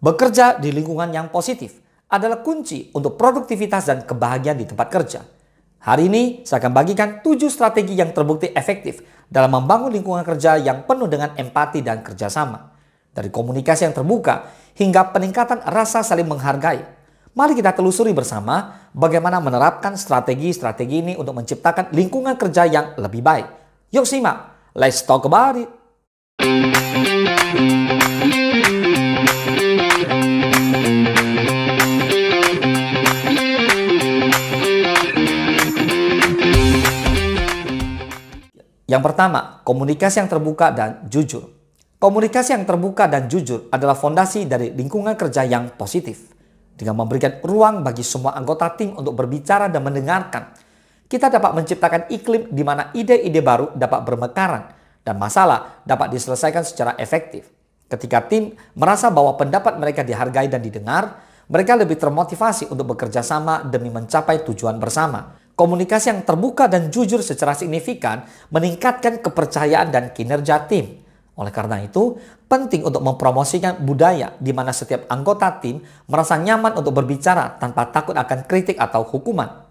Bekerja di lingkungan yang positif adalah kunci untuk produktivitas dan kebahagiaan di tempat kerja. Hari ini saya akan bagikan 7 strategi yang terbukti efektif dalam membangun lingkungan kerja yang penuh dengan empati dan kerjasama. Dari komunikasi yang terbuka hingga peningkatan rasa saling menghargai. Mari kita telusuri bersama bagaimana menerapkan strategi-strategi ini untuk menciptakan lingkungan kerja yang lebih baik. Yuk simak, let's talk about it. Yang pertama, komunikasi yang terbuka dan jujur. Komunikasi yang terbuka dan jujur adalah fondasi dari lingkungan kerja yang positif. Dengan memberikan ruang bagi semua anggota tim untuk berbicara dan mendengarkan, kita dapat menciptakan iklim di mana ide-ide baru dapat bermekaran dan masalah dapat diselesaikan secara efektif. Ketika tim merasa bahwa pendapat mereka dihargai dan didengar, mereka lebih termotivasi untuk bekerja sama demi mencapai tujuan bersama. Komunikasi yang terbuka dan jujur secara signifikan meningkatkan kepercayaan dan kinerja tim. Oleh karena itu, penting untuk mempromosikan budaya di mana setiap anggota tim merasa nyaman untuk berbicara tanpa takut akan kritik atau hukuman.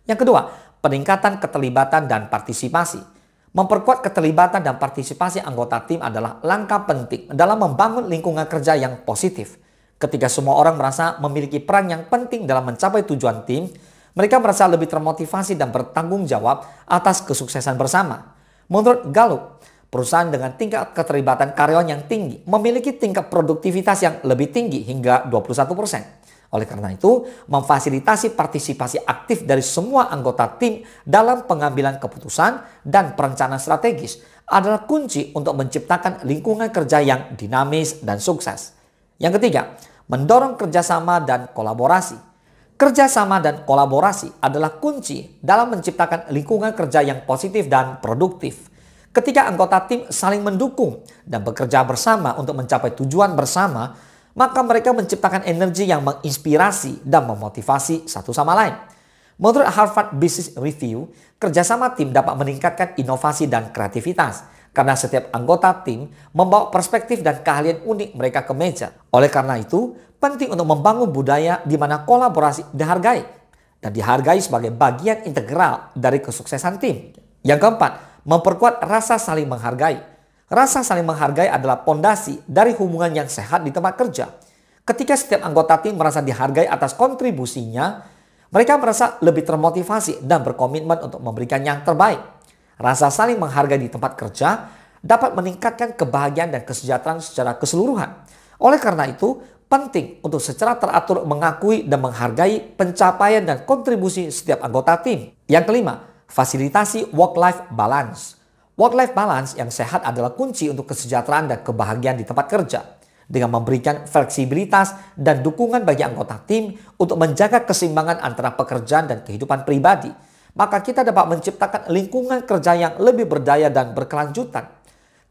Yang kedua, peningkatan keterlibatan dan partisipasi. Memperkuat keterlibatan dan partisipasi anggota tim adalah langkah penting dalam membangun lingkungan kerja yang positif. Ketika semua orang merasa memiliki peran yang penting dalam mencapai tujuan tim, mereka merasa lebih termotivasi dan bertanggung jawab atas kesuksesan bersama. Menurut Gallup, perusahaan dengan tingkat keterlibatan karyawan yang tinggi memiliki tingkat produktivitas yang lebih tinggi hingga 21%. Oleh karena itu, memfasilitasi partisipasi aktif dari semua anggota tim dalam pengambilan keputusan dan perencanaan strategis adalah kunci untuk menciptakan lingkungan kerja yang dinamis dan sukses. Yang ketiga, mendorong kerjasama dan kolaborasi. Kerjasama dan kolaborasi adalah kunci dalam menciptakan lingkungan kerja yang positif dan produktif. Ketika anggota tim saling mendukung dan bekerja bersama untuk mencapai tujuan bersama, maka mereka menciptakan energi yang menginspirasi dan memotivasi satu sama lain. Menurut Harvard Business Review, kerjasama tim dapat meningkatkan inovasi dan kreativitas karena setiap anggota tim membawa perspektif dan keahlian unik mereka ke meja. Oleh karena itu, penting untuk membangun budaya di mana kolaborasi dihargai dan dihargai sebagai bagian integral dari kesuksesan tim. Yang keempat, memperkuat rasa saling menghargai. Rasa saling menghargai adalah pondasi dari hubungan yang sehat di tempat kerja. Ketika setiap anggota tim merasa dihargai atas kontribusinya, mereka merasa lebih termotivasi dan berkomitmen untuk memberikan yang terbaik. Rasa saling menghargai di tempat kerja dapat meningkatkan kebahagiaan dan kesejahteraan secara keseluruhan. Oleh karena itu, penting untuk secara teratur mengakui dan menghargai pencapaian dan kontribusi setiap anggota tim. Yang kelima, fasilitasi work-life balance. Work-life balance yang sehat adalah kunci untuk kesejahteraan dan kebahagiaan di tempat kerja. Dengan memberikan fleksibilitas dan dukungan bagi anggota tim untuk menjaga keseimbangan antara pekerjaan dan kehidupan pribadi, maka kita dapat menciptakan lingkungan kerja yang lebih berdaya dan berkelanjutan.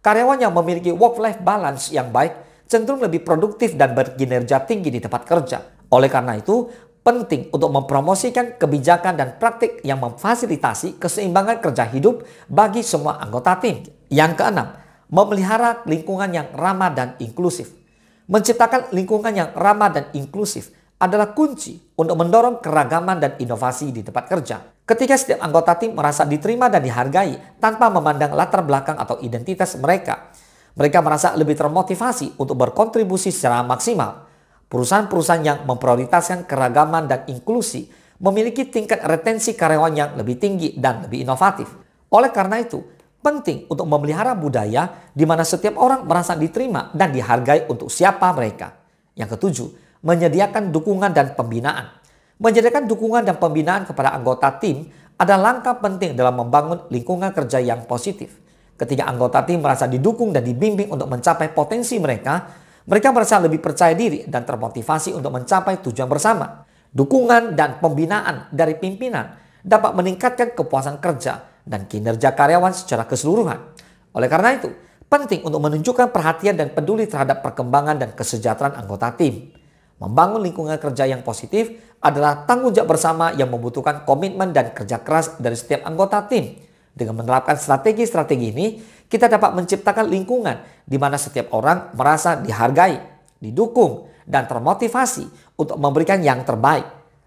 Karyawan yang memiliki work-life balance yang baik cenderung lebih produktif dan berkinerja tinggi di tempat kerja. Oleh karena itu, penting untuk mempromosikan kebijakan dan praktik yang memfasilitasi keseimbangan kerja hidup bagi semua anggota tim. Yang keenam, memelihara lingkungan yang ramah dan inklusif. Menciptakan lingkungan yang ramah dan inklusif adalah kunci untuk mendorong keragaman dan inovasi di tempat kerja. Ketika setiap anggota tim merasa diterima dan dihargai tanpa memandang latar belakang atau identitas mereka, mereka merasa lebih termotivasi untuk berkontribusi secara maksimal. Perusahaan-perusahaan yang memprioritaskan keragaman dan inklusi memiliki tingkat retensi karyawan yang lebih tinggi dan lebih inovatif. Oleh karena itu, penting untuk memelihara budaya di mana setiap orang merasa diterima dan dihargai untuk siapa mereka. Yang ketujuh, menyediakan dukungan dan pembinaan. Menyediakan dukungan dan pembinaan kepada anggota tim adalah langkah penting dalam membangun lingkungan kerja yang positif. Ketika anggota tim merasa didukung dan dibimbing untuk mencapai potensi mereka merasa lebih percaya diri dan termotivasi untuk mencapai tujuan bersama. Dukungan dan pembinaan dari pimpinan dapat meningkatkan kepuasan kerja dan kinerja karyawan secara keseluruhan. Oleh karena itu, penting untuk menunjukkan perhatian dan peduli terhadap perkembangan dan kesejahteraan anggota tim. Membangun lingkungan kerja yang positif adalah tanggung jawab bersama yang membutuhkan komitmen dan kerja keras dari setiap anggota tim. Dengan menerapkan strategi-strategi ini, kita dapat menciptakan lingkungan di mana setiap orang merasa dihargai, didukung, dan termotivasi untuk memberikan yang terbaik.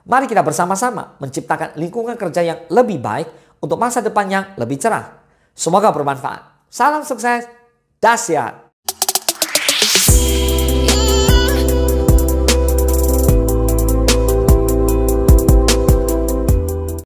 Mari kita bersama-sama menciptakan lingkungan kerja yang lebih baik untuk masa depan yang lebih cerah. Semoga bermanfaat. Salam sukses, dahsyat.